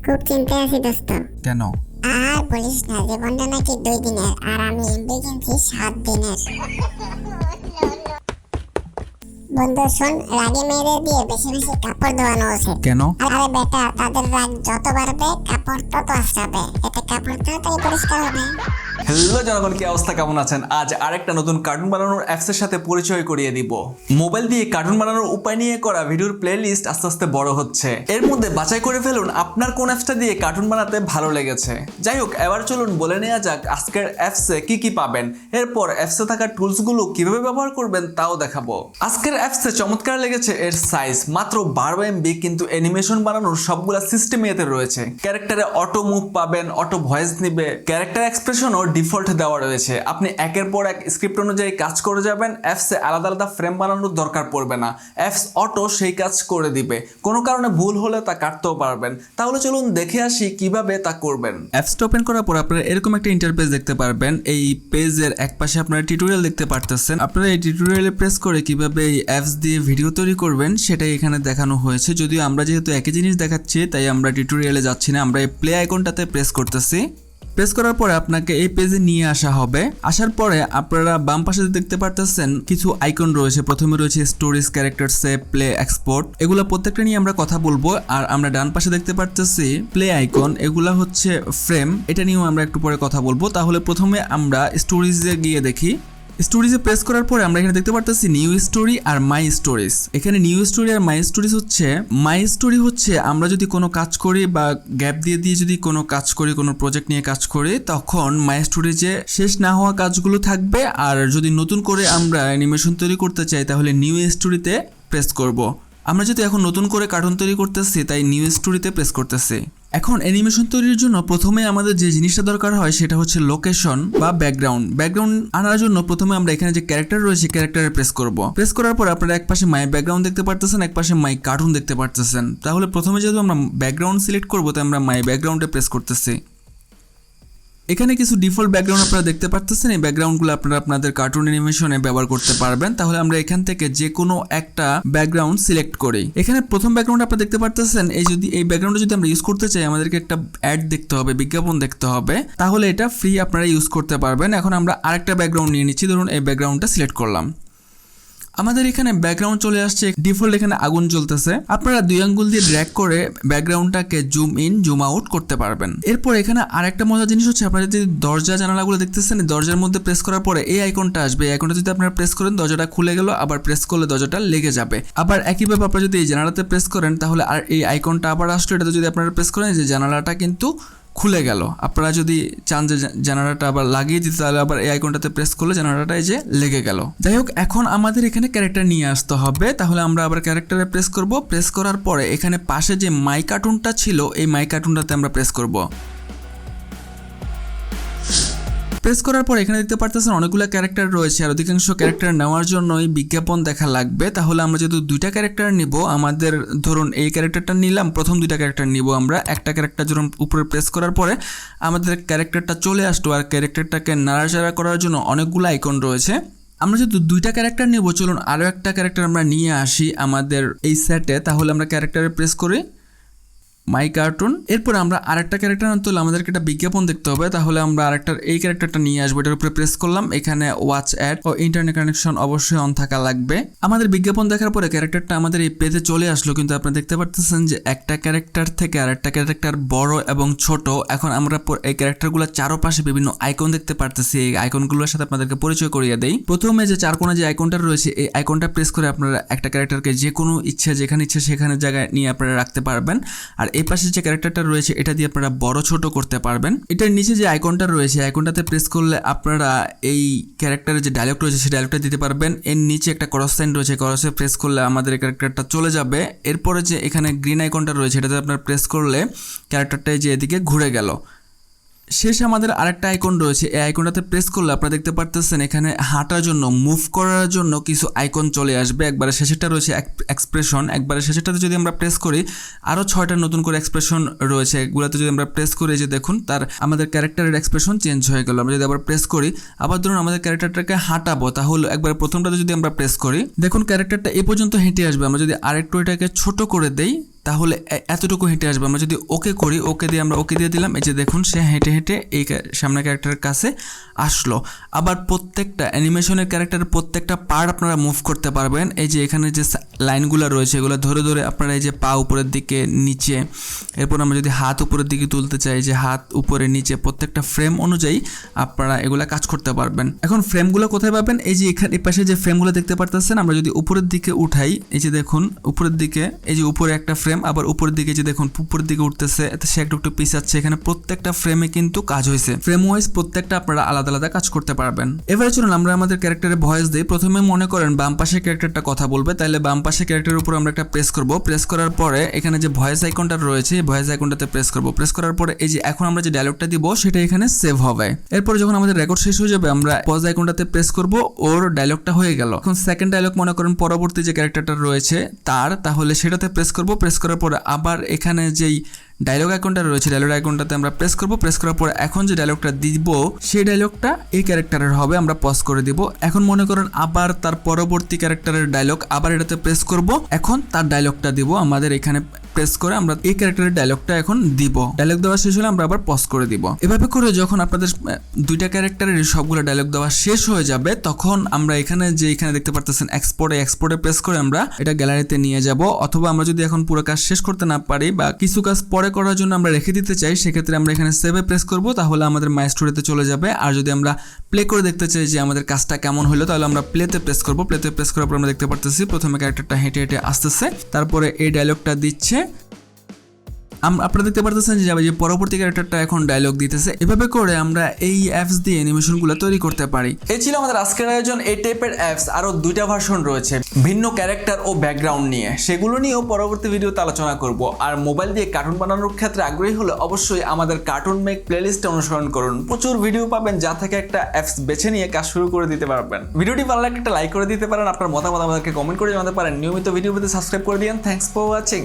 খুব চিন্তায় আছি দোস্ত। কেন? আর বলিস না, জীবনটা নাকি 2 দিনের আর আমি এমবি কিনছি 7 দিনের। বন্ধু শোন, রাগে মেয়েদের দিয়ে বেশি বেশি কাপড় ধোয়ানো উচিত। কেন? আরে বেটা, তাদের রাগ যত বাড়বে কাপড় তত আশ্রাবে, এতে কাপড় তাড়াতাড়ি পরিষ্কার হবে। হ্যালো জনগণ, কি অবস্থা, কেমন আছেন? আজ আরেকটা নতুন কার্টুন বানানোর অ্যাপসের সাথে পরিচয় করিয়ে দিব। মোবাইল দিয়ে কার্টুন বানানোর উপায় নিয়ে করা ভিডিওর প্লেলিস্ট আস্তে আস্তে বড় হচ্ছে। এর মধ্যে বাছাই করে ফেলুন আপনার কোন অ্যাপসটা দিয়ে কার্টুন বানাতে ভালো লেগেছে। যাই হোক, এবার চলুন বলে নেওয়া যাক আজকের অ্যাপসে কি কি পাবেন, এরপর অ্যাপসে থাকা টুলসগুলো কিভাবে ব্যবহার করবেন তাও দেখাবো। আজকের অ্যাপসে চমৎকার লেগেছে এর সাইজ, মাত্র 12 MB, কিন্তু অ্যানিমেশন বানানোর সবগুলা সিস্টেম এতে রয়েছে। ক্যারেক্টারে অটো মুভ পাবেন, অটো ভয়েস নিবে, ক্যারেক্টার এক্সপ্রেশনও ডিফল্ট দেওয়া রয়েছে। আপনি একের পর এক স্ক্রিপ্ট অনুযায়ী কাজ করে যাবেন। অ্যাপসে আলাদা আলাদা ফ্রেম বানানোর দরকার পড়বে না, অ্যাপস অটো সেই কাজ করে দিবে। কোনো কারণে ভুল হলে তা কাটতেও পারবেন। তাহলে চলুন দেখে আসি কিভাবে তা করবেন। অ্যাপসটা ওপেন করার পর আপনারা এরকম একটা ইন্টারফেস দেখতে পারবেন। এই পেজের একপাশে আপনারা টিউটোরিয়াল দেখতে পারতেছেন। আপনারা এই টিউটোরিয়ালে প্রেস করে কিভাবে এই অ্যাপস দিয়ে ভিডিও তৈরি করবেন সেটাই এখানে দেখানো হয়েছে। যদিও আমরা যেহেতু একই জিনিস দেখাচ্ছি তাই আমরা টিউটোরিয়ালে যাচ্ছি না, আমরা এই প্লে আইকনটাতে প্রেস করতেছি। প্রেস করার পরে আপনাকে এই পেজে নিয়ে আসা হবে। আসার পরে আপনারা বাম পাশে দেখতে পারতেছেন কিছু আইকন রয়েছে। প্রথমে রয়েছে stories, character save, play, export. এগুলো প্রত্যেকটা নিয়ে আমরা কথা বলবো। আর আমরা ডান পাশে দেখতে পারতেছি প্লে আইকন, এগুলা হচ্ছে ফ্রেম, এটা নিয়েও আমরা একটু পরে কথা বলবো। তাহলে প্রথমে আমরা স্টোরিজে গিয়ে দেখি। স্টোরিজে প্রেস করার পরে আমরা এখানে দেখতে পারতেছি নিউ স্টোরি আর মাই স্টোরিজ। এখানে নিউ স্টোরি আর মাই স্টোরিজ হচ্ছে, মাই স্টোরি হচ্ছে আমরা যদি কোনো কাজ করি বা গ্যাপ দিয়ে দিয়ে যদি কোনো কাজ করি, কোনো প্রজেক্ট নিয়ে কাজ করি, তখন মাই স্টোরিজে শেষ না হওয়া কাজগুলো থাকবে। আর যদি নতুন করে আমরা অ্যানিমেশন তৈরি করতে চাই তাহলে নিউ স্টোরিতে প্রেস করব। আমরা যদি এখন নতুন করে কার্টুন তৈরি করতেছি তাই নিউ স্টোরিতে প্রেস করতেছি। এখন অ্যানিমেশন তৈরির জন্য প্রথমে আমাদের যে জিনিসটা দরকার হয় সেটা হচ্ছে লোকেশন বা ব্যাকগ্রাউন্ড। ব্যাকগ্রাউন্ড আনার জন্য প্রথমে আমরা এখানে যে ক্যারেক্টার রয়েছে ক্যারেক্টারে প্রেস করব। প্রেস করার পর আপনারা একপাশে মাই ব্যাকগ্রাউন্ড দেখতে পারতেছেন, একপাশে মাই কার্টুন দেখতে পারতেছেন। তাহলে প্রথমে যেহেতু আমরা ব্যাকগ্রাউন্ড সিলেক্ট করবো তাই আমরা মাই ব্যাকগ্রাউন্ডে প্রেস করতেছি। এখানে কিছু ডিফল্ট ব্যাকগ্রাউন্ড আপনারা দেখতে পারতেছেন। এই ব্যাকগ্রাউন্ডগুলো আপনারা আপনাদের কার্টুন অ্যানিমেশনে ব্যবহার করতে পারবেন। তাহলে আমরা এখান থেকে যে কোনো একটা ব্যাকগ্রাউন্ড সিলেক্ট করি। এখানে প্রথম ব্যাকগ্রাউন্ড আপনারা দেখতে পারতেছেন। এই ব্যাকগ্রাউন্ডে যদি আমরা ইউজ করতে চাই আমাদেরকে একটা অ্যাড দেখতে হবে, বিজ্ঞাপন দেখতে হবে, তাহলে এটা ফ্রি আপনারা ইউজ করতে পারবেন। এখন আমরা আরেকটা ব্যাকগ্রাউন্ড নিয়ে নিচ্ছি, ধরুন এই ব্যাকগ্রাউন্ডটা সিলেক্ট করলাম। আমাদের এখানে ব্যাকগ্রাউন্ড চলে আসছে, ডিফল্ট এখানে আগুন জ্বলতেছে। আপনারা 2 আঙ্গুল দিয়ে ড্র্যাগ করে ব্যাকগ্রাউন্ডটাকে জুম ইন জুম আউট করতে পারবেন। এরপর এখানে আরেকটা মজার জিনিস হচ্ছে, আপনারা যদি দরজা জানালাগুলো দেখতেছেন, দরজার মধ্যে প্রেস করার পরে এই আইকনটা আসবে। এই আইকনটা যদি আপনারা প্রেস করেন দরজাটা খুলে গেল, আবার প্রেস করলে দরজাটা লেগে যাবে। আবার একইভাবে আপনারা যদি এই জানালাতে প্রেস করেন তাহলে আর এই আইকনটা আবার আসলো, এটাতে যদি আপনারা প্রেস করেন যে জানালাটা কিন্তু খুলে গেল। আপনারা যদি চান যে জানালাটা আবার লাগিয়ে দিতে তাহলে আবার এই আইকনটাতে প্রেস করলে জানালাটা এই যে লেগে গেল। যাই হোক, এখন আমাদের এখানে ক্যারেক্টার নিয়ে আসতে হবে। তাহলে আমরা আবার ক্যারেক্টারে প্রেস করব। প্রেস করার পরে এখানে পাশে যে মাই কার্টুনটা ছিল এই মাই কার্টুনটাতে আমরা প্রেস করব। প্রেস করার পর এখানে দেখতে পারতেছেন অনেকগুলো ক্যারেক্টার রয়েছে। আর অধিকাংশ ক্যারেক্টার নেওয়ার জন্য এই বিজ্ঞাপন দেখা লাগবে। তাহলে আমরা যেহেতু 2টা ক্যারেক্টার নিব, আমাদের ধরুন এই ক্যারেক্টারটা নিলাম, প্রথম 2টা ক্যারেক্টার নিব আমরা। একটা ক্যারেক্টার যখন উপরে প্রেস করার পরে আমাদের ক্যারেক্টারটা চলে আসতো। আর ক্যারেক্টারটাকে নাড়াচাড়া করার জন্য অনেকগুলো আইকন রয়েছে। আমরা যেহেতু 2টা ক্যারেক্টার নেব, চলুন আরও একটা ক্যারেক্টার আমরা নিয়ে আসি আমাদের এই সেটে। তাহলে আমরা ক্যারেক্টারে প্রেস করি মাই কার্টুন। এরপর আমরা আরেকটা ক্যারেক্টার আনতে হলে আমাদেরকে একটা বিজ্ঞাপন দেখতে হবে। তাহলে আমরা এই ক্যারেক্টারটা নিয়ে আসবো। এটার উপরে প্রেস করলাম। এখানে ওয়াচ অ্যাড ও ইন্টারনেট কানেকশন অবশ্যই অন থাকা লাগবে। আমাদের বিজ্ঞাপন দেখার পরে ক্যারেক্টারটা আমাদের এই পেজে চলে আসলো, কিন্তু আপনারা দেখতে পারতেছেন যে একটা ক্যারেক্টার থেকে আরেকটা ক্যারেক্টার বড় এবং ছোট। এখন আমরা এই ক্যারেক্টারগুলোর চারপাশে বিভিন্ন আইকন দেখতে পারতেছি। এই আইকনগুলোর সাথে আপনাদেরকে পরিচয় করিয়ে দেই। প্রথমে যে 4 কোণা যে আইকনটা রয়েছে এই আইকনটা প্রেস করে আপনারা একটা ক্যারেক্টারকে যে কোনো ইচ্ছা যেখানে ইচ্ছা সেখানে জায়গায় নিয়ে আপনারা রাখতে পারবেন। আর এই পাশে যে ক্যারেক্টারটা রয়েছে এটা দিয়ে আপনারা বড় ছোট করতে পারবেন। এটার নিচে যে আইকনটা রয়েছে আইকনটাতে প্রেস করলে আপনারা এই ক্যারেক্টারের যে ডায়লগ রয়েছে সেই ডায়লগটা দিতে পারবেন। এর নিচে একটা ক্রস সাইন রয়েছে, ক্রসে প্রেস করলে আমাদের ক্যারেক্টারটা চলে যাবে। এরপরে যে এখানে গ্রিন আইকনটা রয়েছে এটাতে আপনারা প্রেস করলে ক্যারেক্টারটা যে এদিকে ঘুরে গেল। শেষ আমাদের আরেকটা আইকন রয়েছে, এই আইকনটাতে প্রেস করলে আপনারা দেখতে পারতেছেন এখানে হাঁটার জন্য, মুভ করার জন্য কিছু আইকন চলে আসবে। একবারে শেষেরটা রয়েছে এক্সপ্রেশন। একবারে শেষেরটাতে যদি আমরা প্রেস করি আরও 6টা নতুন করে এক্সপ্রেশন রয়েছে। এগুলোতে যদি আমরা প্রেস করি যে দেখুন আমাদের ক্যারেক্টারের এক্সপ্রেশন চেঞ্জ হয়ে গেল। আমরা যদি আবার প্রেস করি, আবার ধরুন আমাদের ক্যারেক্টারটাকে হাঁটাবো, তাহলে একবারে প্রথমটাতে যদি আমরা প্রেস করি দেখুন ক্যারেক্টারটা এ পর্যন্ত হেঁটে আসবে। আমরা যদি আরেকটু এটাকে ছোট করে দেই তাহলে এতটুকু হেঁটে আসবে। আমরা যদি ওকে করি, ওকে দিয়ে দিলাম, এই যে দেখুন সে হেঁটে হেঁটে এই সামনের ক্যারেক্টারের কাছে আসলো। আবার প্রত্যেকটা অ্যানিমেশনের ক্যারেক্টারের প্রত্যেকটা পার্ট আপনারা মুভ করতে পারবেন। এই যে এখানে যে লাইনগুলো রয়েছে এগুলো ধরে ধরে আপনারা এই যে পা উপরের দিকে নিচে, এরপর আমরা যদি হাত উপরের দিকে তুলতে চাই, যে হাত উপরে নিচে প্রত্যেকটা ফ্রেম অনুযায়ী আপনারা এগুলা কাজ করতে পারবেন। এখন ফ্রেমগুলো কোথায় পাবেন? এই যে এখানে পাশে যে ফ্রেমগুলো দেখতে পারতেছেন, আমরা যদি উপরের দিকে উঠাই, এই যে দেখুন উপরের দিকে, এই যে উপরে একটা ফ্রেম, আবার উপরের দিকে যে দেখুন উপরের দিকে উঠতেছে, এতে সে একটু পিছাচ্ছে। এখানে প্রত্যেকটা ফ্রেমে কিন্তু কাজ হয়েছে। ফ্রেম ওয়াইজ প্রত্যেকটা আপনারা আলাদা আলাদা কাজ করতে পারবেন। এবারে চলুন আমরা আমাদের ক্যারেক্টারের ভয়েস দিই। প্রথমে মনে করেন বাম পাশে ক্যারেক্টারটা কথা বলবে, তাহলে বাম পাশে ক্যারেক্টারের উপর আমরা একটা প্রেস করব। প্রেস করার পরে এখানে যে ভয়েস আইকনটা রয়েছে, এই ভয়েস আইকনটাতে প্রেস করব। প্রেস করার পরে এই যে এখন আমরা যে ডায়লগটা দিব সেটা এখানে সেভ হবে। এরপর যখন আমাদের রেকর্ড শেষ হয়ে যাবে, আমরা পজ আইকনটাতে প্রেস করব, ওর ডায়লগটা হয়ে গেল। এখন সেকেন্ড ডায়লগ মনে করেন পরবর্তী যে ক্যারেক্টারটা রয়েছে তার, তাহলে সেটাতে প্রেস করব। প্রেস করার পরে আবার এখানে যেই ডায়লগ আইকনটা রয়েছে, ডায়লগ আইকনটাতে আমরা প্রেস করব। প্রেস করার পরে এখন যে ডায়লগটা দিব সেই ডায়লগটা এই ক্যারেক্টারের হবে, আমরা পজ করে দিব। এখন মনে করেন আবার তার পরবর্তী ক্যারেক্টারের ডায়লগ, আবার এটাতে প্রেস করব, এখন তার ডায়লগটা দিব। আমাদের এখানে প্রেস করে আমরা এই ক্যারেক্টারের ডায়লগটা এখন দিব। ডায়লগ দেওয়া শেষ হলে আমরা আবার পজ করে দিব। এভাবে করে যখন আপনাদের দুইটা ক্যারেক্টারের সবগুলো ডায়লগ দেওয়া শেষ হয়ে যাবে, তখন আমরা এখানে দেখতে পারতেছেন এক্সপোর্টে প্রেস করে আমরা এটা গ্যালারিতে নিয়ে যাব। অথবা আমরা যদি এখন পুরো কাজ শেষ করতে না পারি বা কিছু কাজ পরে করার জন্য আমরা রেখে দিতে চাই, সেক্ষেত্রে আমরা এখানে সেভে প্রেস করব, তাহলে আমাদের মাই স্টোরিতে চলে যাবে। আর যদি আমরা প্লে করে দেখতে চাই যে আমাদের কাজটা কেমন হলো, তাহলে আমরা প্লেতে প্রেস করব। প্লেতে প্রেস করার পর আমরা দেখতে পারতেছি প্রথমে ক্যারেক্টারটা হেঁটে হেঁটে আসতেছে, তারপরে এই ডায়লগটা দিচ্ছে। আপনারা দেখতে পারতেছেন যে পরবর্তী ক্যারেক্টারটা এখন ডায়লগ দিতেছে। এভাবে করে আমরা এই অ্যাপস দিয়ে অ্যানিমেশনগুলো তৈরি করতে পারি। এই ছিল আমাদের আজকের আয়োজন। এই টাইপের অ্যাপস আরো দুইটা ভার্সন রয়েছে ভিন্ন ক্যারেক্টার ও ব্যাকগ্রাউন্ড নিয়ে, সেগুলো নিয়েও পরবর্তী ভিডিওতে আলোচনা করব। আর মোবাইল দিয়ে কার্টুন বানানোর ক্ষেত্রে আগ্রহী হলে অবশ্যই আমাদের কার্টুন মেক প্লেলিস্টে অনুসরণ করুন। প্রচুর ভিডিও পাবেন, যা থেকে একটা অ্যাপস বেছে নিয়ে কাজ শুরু করে দিতে পারবেন। ভিডিওটি ভালো লাগলে একটা লাইক করে দিতে পারেন, আপনার মতামত আমাদেরকে কমেন্ট করে জানাতে পারেন। নিয়মিত ভিডিও পেতে সাবস্ক্রাইব করে দিন। Thanks for watching.